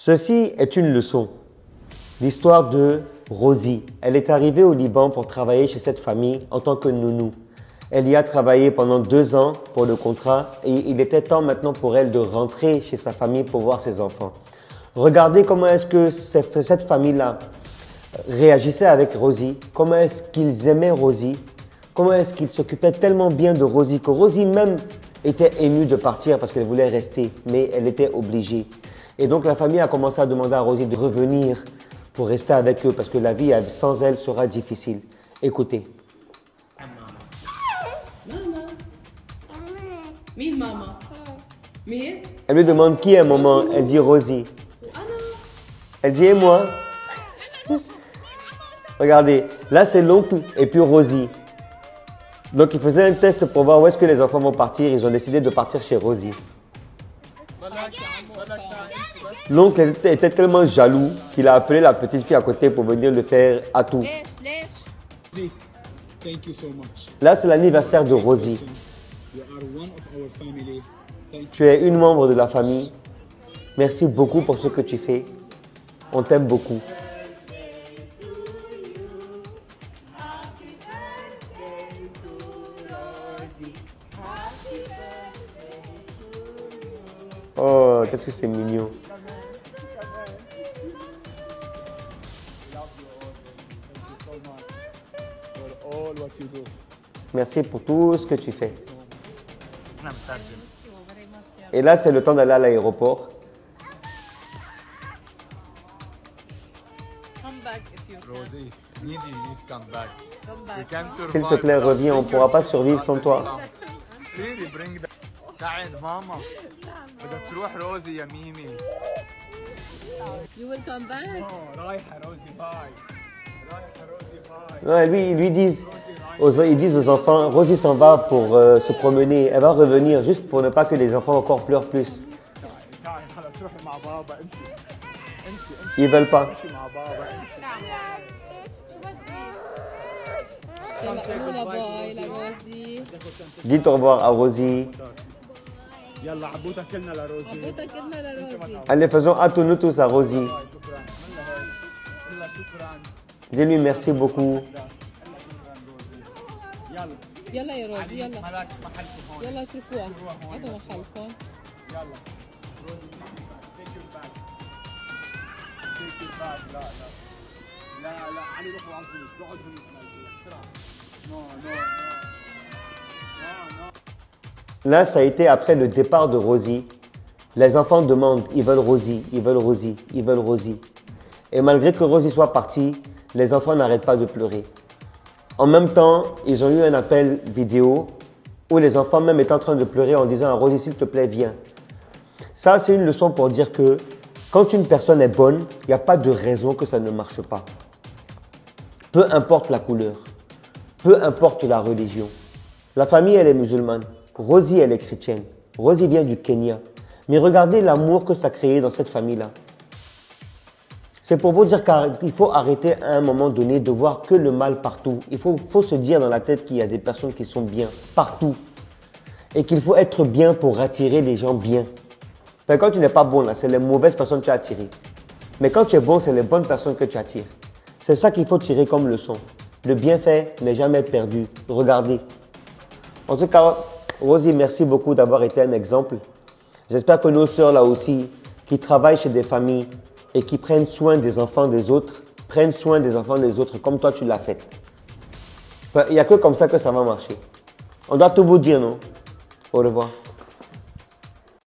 Ceci est une leçon. L'histoire de Rosie. Elle est arrivée au Liban pour travailler chez cette famille en tant que nounou. Elle y a travaillé pendant 2 ans pour le contrat et il était temps maintenant pour elle de rentrer chez sa famille pour voir ses enfants. Regardez comment est-ce que cette famille-là réagissait avec Rosie, comment est-ce qu'ils aimaient Rosie, comment est-ce qu'ils s'occupaient tellement bien de Rosie que Rosie même était émue de partir parce qu'elle voulait rester, mais elle était obligée. Et donc la famille a commencé à demander à Rosie de revenir pour rester avec eux parce que la vie sans elle sera difficile. Écoutez. Elle lui demande qui est maman. Elle dit Rosie. Elle dit et moi. Regardez, là c'est l'oncle et puis Rosie. Donc ils faisaient un test pour voir où est-ce que les enfants vont partir. Ils ont décidé de partir chez Rosie. L'oncle était tellement jaloux qu'il a appelé la petite fille à côté pour venir le faire à tout. Là c'est l'anniversaire de Rosie. Tu es une membre de la famille. Merci beaucoup pour ce que tu fais. On t'aime beaucoup. Oh, qu'est-ce que c'est mignon. Merci pour tout ce que tu fais. Et là, c'est le temps d'aller à l'aéroport. S'il te plaît, reviens, on ne pourra pas survivre sans toi. You will come back. Non, ils disent aux enfants, Rosie s'en va pour se promener. Elle va revenir juste pour ne pas que les enfants encore pleurent plus. Ils veulent pas. Dites au revoir à Rosie. Allez, faisons à tous nous tous à Rosie. Dis-lui merci beaucoup. يلا يا روزي يلا يلا اتركوها هاتوا محلكم Là, ça a été après le départ de Rosie. Les enfants demandent, ils veulent Rosie, ils veulent Rosie, ils veulent Rosie. Et malgré que Rosie soit partie, les enfants n'arrêtent pas de pleurer. En même temps, ils ont eu un appel vidéo où les enfants même étaient en train de pleurer en disant à Rosie, s'il te plaît, viens. Ça, c'est une leçon pour dire que quand une personne est bonne, il n'y a pas de raison que ça ne marche pas. Peu importe la couleur, peu importe la religion. La famille, elle est musulmane. Rosie, elle est chrétienne. Rosie vient du Kenya. Mais regardez l'amour que ça a créé dans cette famille-là. C'est pour vous dire qu'il faut arrêter à un moment donné de voir que le mal partout. Il faut se dire dans la tête qu'il y a des personnes qui sont bien partout. Et qu'il faut être bien pour attirer les gens bien. Parce que quand tu n'es pas bon, là, c'est les mauvaises personnes que tu as attirées. Mais quand tu es bon, c'est les bonnes personnes que tu attires. C'est ça qu'il faut tirer comme leçon. Le bienfait n'est jamais perdu. Regardez. En tout cas, Rosie, merci beaucoup d'avoir été un exemple. J'espère que nos sœurs là aussi, qui travaillent chez des familles et qui prennent soin des enfants des autres, prennent soin des enfants des autres comme toi tu l'as fait. Il n'y a que comme ça que ça va marcher. On doit tout vous dire, non? Au revoir.